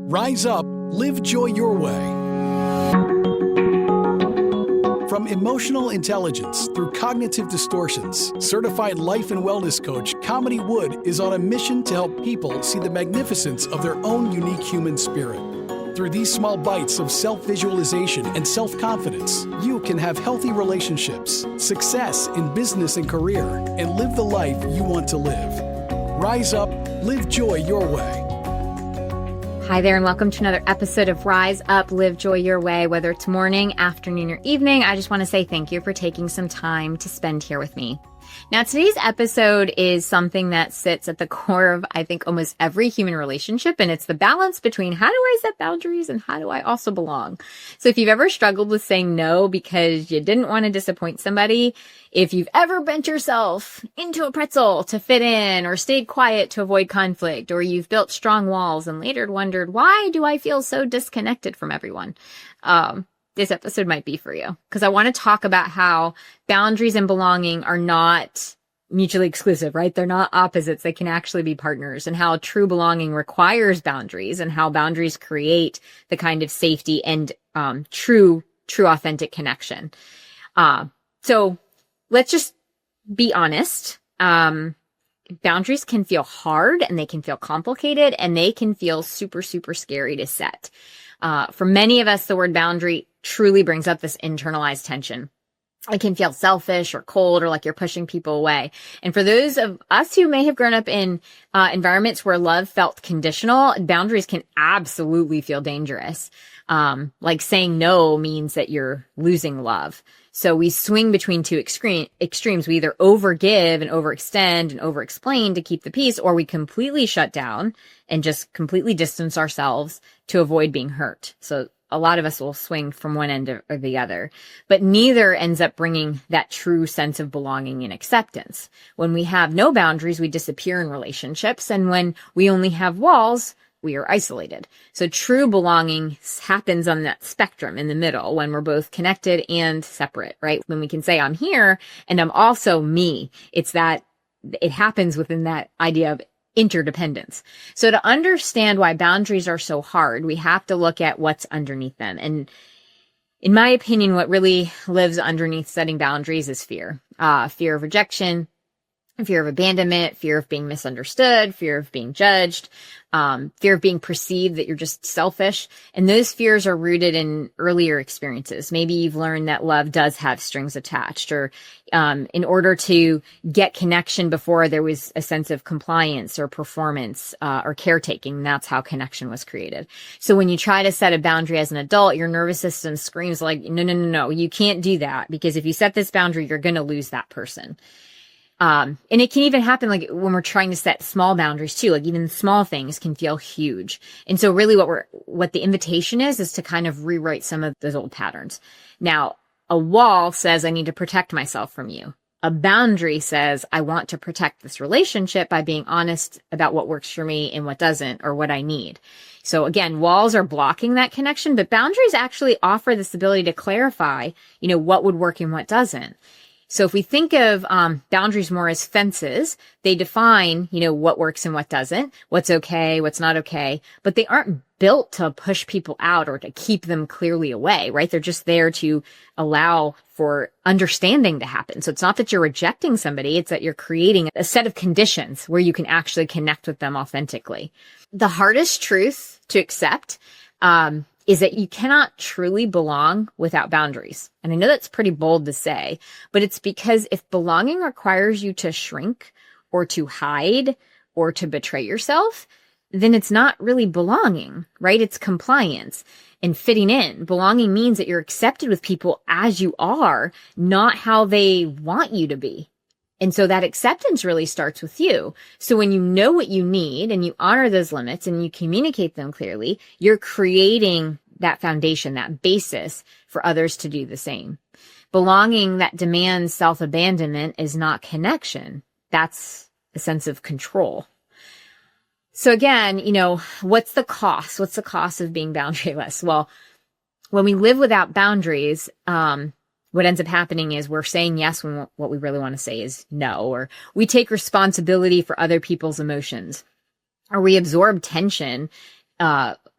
Rise up, live joy your way. From emotional intelligence through cognitive distortions, certified life and wellness coach Kamini Wood is on a mission to help people see the magnificence of their own unique human spirit. Through these small bites of self-visualization and self-confidence, you can have healthy relationships, success in business and career, and live the life you want to live. Rise up, live joy your way. Hi there, and welcome to another episode of Rise Up, Live Joy Your Way. Whether it's morning, afternoon, or evening, I just want to say thank you for taking some time to spend here with me. Now, today's episode is something that sits at the core of, I think, almost every human relationship, and it's the balance between how do I set boundaries and how do I also belong? So if you've ever struggled with saying no because you didn't want to disappoint somebody, if you've ever bent yourself into a pretzel to fit in or stayed quiet to avoid conflict, or you've built strong walls and later wondered, why do I feel so disconnected from everyone? This episode might be for you, because I want to talk about how boundaries and belonging are not mutually exclusive, right? They're not opposites. They can actually be partners, and how true belonging requires boundaries, and how boundaries create the kind of safety and true authentic connection. So let's just be honest. Boundaries can feel hard, and they can feel complicated, and they can feel super, super scary to set. For many of us, the word boundary truly brings up this internalized tension. It can feel selfish or cold or like you're pushing people away. And for those of us who may have grown up in environments where love felt conditional, boundaries can absolutely feel dangerous. Like saying no means that you're losing love. So we swing between two extremes. We either overgive and overextend and overexplain to keep the peace, or we completely shut down and just completely distance ourselves to avoid being hurt. So a lot of us will swing from one end or the other, but neither ends up bringing that true sense of belonging and acceptance. When we have no boundaries, we disappear in relationships. And when we only have walls, we are isolated. So true belonging happens on that spectrum in the middle, when we're both connected and separate, right? When we can say I'm here and I'm also me. It's that it happens within that idea of interdependence. So to understand why boundaries are so hard, we have to look at what's underneath them. And in my opinion, what really lives underneath setting boundaries is fear. Fear of rejection, fear of abandonment, fear of being misunderstood, fear of being judged, fear of being perceived that you're just selfish. And those fears are rooted in earlier experiences. Maybe you've learned that love does have strings attached, or in order to get connection before, there was a sense of compliance or performance or caretaking. That's how connection was created. So when you try to set a boundary as an adult, your nervous system screams like, no, you can't do that, because if you set this boundary, you're going to lose that person. And it can even happen like when we're trying to set small boundaries too, like even small things can feel huge. And so really what the invitation is to kind of rewrite some of those old patterns. Now, a wall says, I need to protect myself from you. A boundary says, I want to protect this relationship by being honest about what works for me and what doesn't, or what I need. So again, walls are blocking that connection, but boundaries actually offer this ability to clarify, what would work and what doesn't. So if we think of boundaries more as fences, they define, what works and what doesn't, what's okay, what's not okay, but they aren't built to push people out or to keep them clearly away, right? They're just there to allow for understanding to happen. So it's not that you're rejecting somebody, it's that you're creating a set of conditions where you can actually connect with them authentically. The hardest truth to accept, is that you cannot truly belong without boundaries. And I know that's pretty bold to say, but it's because if belonging requires you to shrink or to hide or to betray yourself, then it's not really belonging, right? It's compliance and fitting in. Belonging means that you're accepted with people as you are, not how they want you to be. And so that acceptance really starts with you. So when you know what you need and you honor those limits and you communicate them clearly, you're creating that foundation, that basis for others to do the same. Belonging that demands self-abandonment is not connection. That's a sense of control. So again, what's the cost? What's the cost of being boundaryless? Well, when we live without boundaries, what ends up happening is we're saying yes when what we really want to say is no, or we take responsibility for other people's emotions, or we absorb tension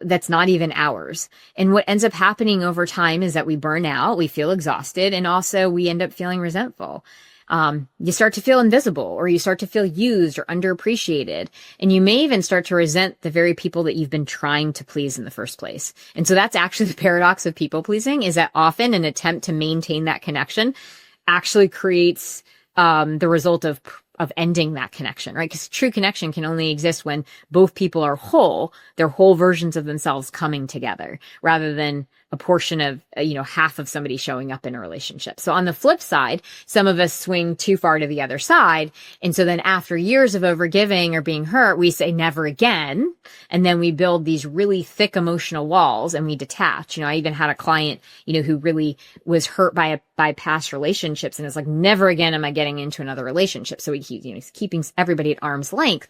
that's not even ours. And what ends up happening over time is that we burn out, we feel exhausted, and also we end up feeling resentful. You start to feel invisible, or you start to feel used or underappreciated. And you may even start to resent the very people that you've been trying to please in the first place. And so that's actually the paradox of people pleasing, is that often an attempt to maintain that connection actually creates the result of ending that connection, right? Because true connection can only exist when both people are whole, they're whole versions of themselves coming together, rather than a portion of, half of somebody showing up in a relationship. So on the flip side, some of us swing too far to the other side. And so then after years of overgiving or being hurt, we say never again. And then we build these really thick emotional walls and we detach. I even had a client, who really was hurt by past relationships. And it's like, never again am I getting into another relationship. So he's keeping everybody at arm's length.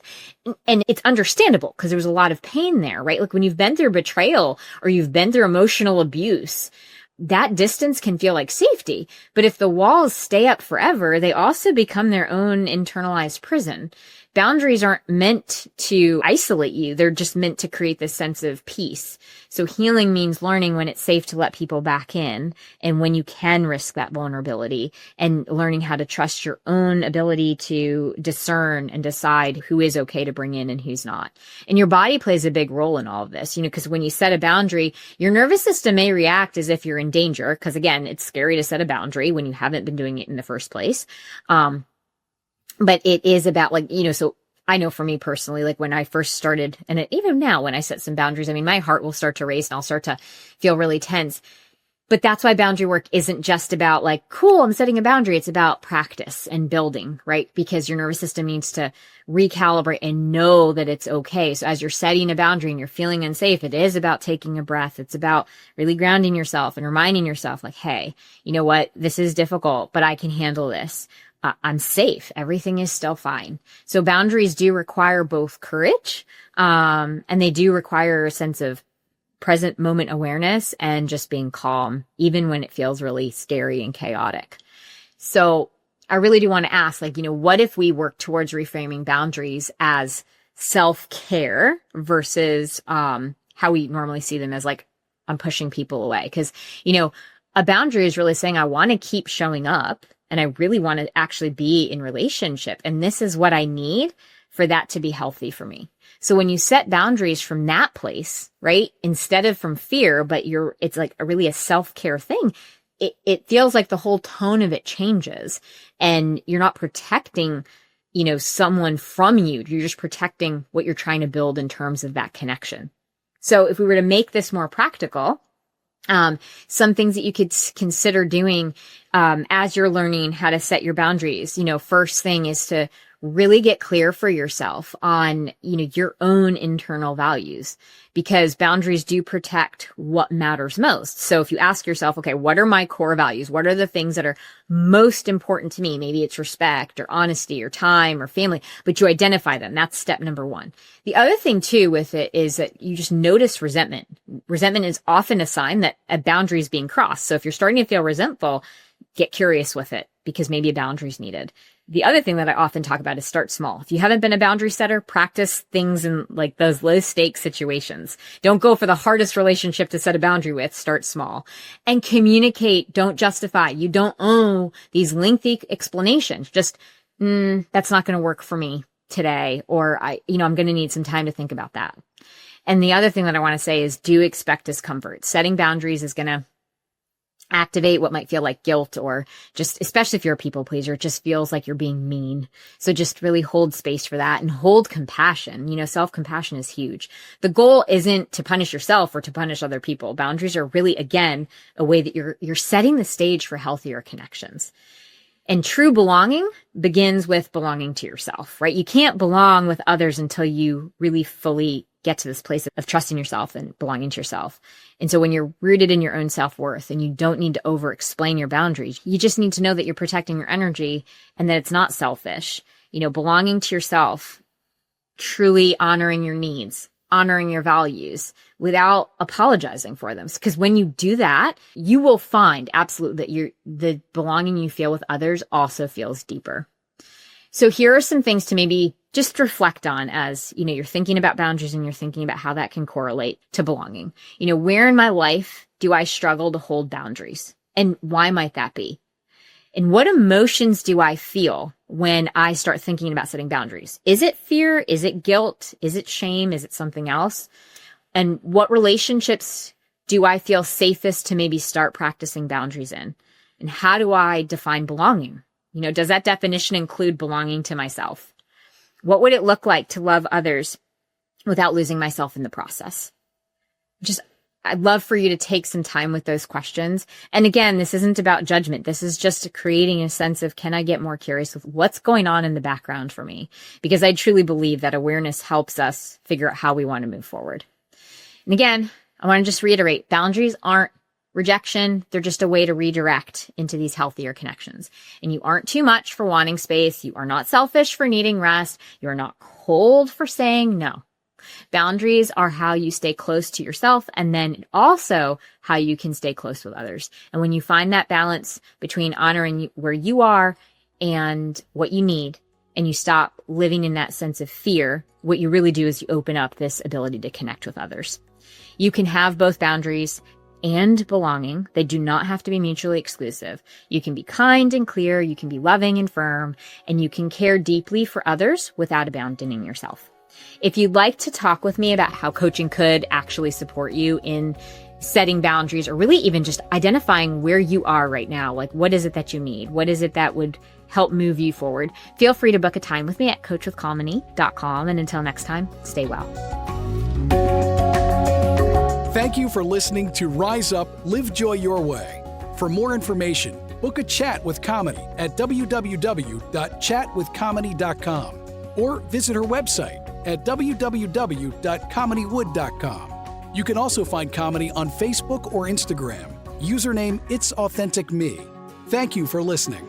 And it's understandable because there was a lot of pain there, right? Like when you've been through betrayal or you've been through emotional abuse, that distance can feel like safety. But if the walls stay up forever, they also become their own internalized prison. Boundaries aren't meant to isolate you. They're just meant to create this sense of peace. So healing means learning when it's safe to let people back in and when you can risk that vulnerability, and learning how to trust your own ability to discern and decide who is okay to bring in and who's not. And your body plays a big role in all of this, because when you set a boundary, your nervous system may react as if you're in danger. Because again, it's scary to set a boundary when you haven't been doing it in the first place. But it is about so I know for me personally, like when I first started, and even now when I set some boundaries, my heart will start to race and I'll start to feel really tense. But that's why boundary work isn't just about cool, I'm setting a boundary. It's about practice and building, right? Because your nervous system needs to recalibrate and know that it's okay. So as you're setting a boundary and you're feeling unsafe, it is about taking a breath. It's about really grounding yourself and reminding yourself hey, you know what? This is difficult, but I can handle this. I'm safe. Everything is still fine. So boundaries do require both courage, and they do require a sense of present moment awareness and just being calm, even when it feels really scary and chaotic. So I really do want to ask, what if we work towards reframing boundaries as self-care versus, how we normally see them as I'm pushing people away? Because, a boundary is really saying, I want to keep showing up. And I really want to actually be in relationship. And this is what I need for that to be healthy for me. So when you set boundaries from that place, right, instead of from fear, but it's really a self-care thing, it feels like the whole tone of it changes. And you're not protecting, someone from you. You're just protecting what you're trying to build in terms of that connection. So if we were to make this more practical, some things that you could consider doing as you're learning how to set your boundaries. First thing is to really get clear for yourself on, your own internal values, because boundaries do protect what matters most. So if you ask yourself, okay, what are my core values? What are the things that are most important to me? Maybe it's respect or honesty or time or family, but you identify them. That's step number one. The other thing too with it is that you just notice resentment. Resentment is often a sign that a boundary is being crossed. So if you're starting to feel resentful, get curious with it, because maybe a boundary is needed. The other thing that I often talk about is start small. If you haven't been a boundary setter, practice things in those low stakes situations. Don't go for the hardest relationship to set a boundary with. Start small and communicate. Don't justify. You don't owe these lengthy explanations. Just, that's not going to work for me today. Or I'm going to need some time to think about that. And the other thing that I want to say is do expect discomfort. Setting boundaries is going to activate what might feel like guilt, or just, especially if you're a people pleaser, it just feels like you're being mean. So just really hold space for that and hold compassion. Self-compassion is huge. The goal isn't to punish yourself or to punish other people. Boundaries are really, again, a way that you're setting the stage for healthier connections. And true belonging begins with belonging to yourself, right? You can't belong with others until you really fully get to this place of trusting yourself and belonging to yourself. And so when you're rooted in your own self-worth and you don't need to over-explain your boundaries, you just need to know that you're protecting your energy and that it's not selfish. Belonging to yourself, truly honoring your needs, honoring your values without apologizing for them. Because when you do that, you will find absolutely that the belonging you feel with others also feels deeper. So here are some things to maybe just reflect on as, you're thinking about boundaries and you're thinking about how that can correlate to belonging. Where in my life do I struggle to hold boundaries? And why might that be? And what emotions do I feel when I start thinking about setting boundaries? Is it fear? Is it guilt? Is it shame? Is it something else? And what relationships do I feel safest to maybe start practicing boundaries in? And how do I define belonging? Does that definition include belonging to myself? What would it look like to love others without losing myself in the process? I'd love for you to take some time with those questions. And again, this isn't about judgment. This is just creating a sense of, can I get more curious with what's going on in the background for me? Because I truly believe that awareness helps us figure out how we want to move forward. And again, I want to just reiterate, boundaries aren't rejection. They're just a way to redirect into these healthier connections. And you aren't too much for wanting space. You are not selfish for needing rest. You are not cold for saying no. Boundaries are how you stay close to yourself, and then also how you can stay close with others. And when you find that balance between honoring where you are and what you need, and you stop living in that sense of fear, what you really do is you open up this ability to connect with others. You can have both boundaries and belonging. They do not have to be mutually exclusive. You can be kind and clear, you can be loving and firm, and you can care deeply for others without abandoning yourself. If you'd like to talk with me about how coaching could actually support you in setting boundaries, or really even just identifying where you are right now, like what is it that you need? What is it that would help move you forward? Feel free to book a time with me at coachwithkamini.com. And until next time, stay well. Thank you for listening to Rise Up, Live Joy Your Way. For more information, book a chat with Kamini at www.chatwithkamini.com or visit her website at www.kaminiwood.com. You can also find Kamini on Facebook or Instagram. Username It's Authentic Me. Thank you for listening.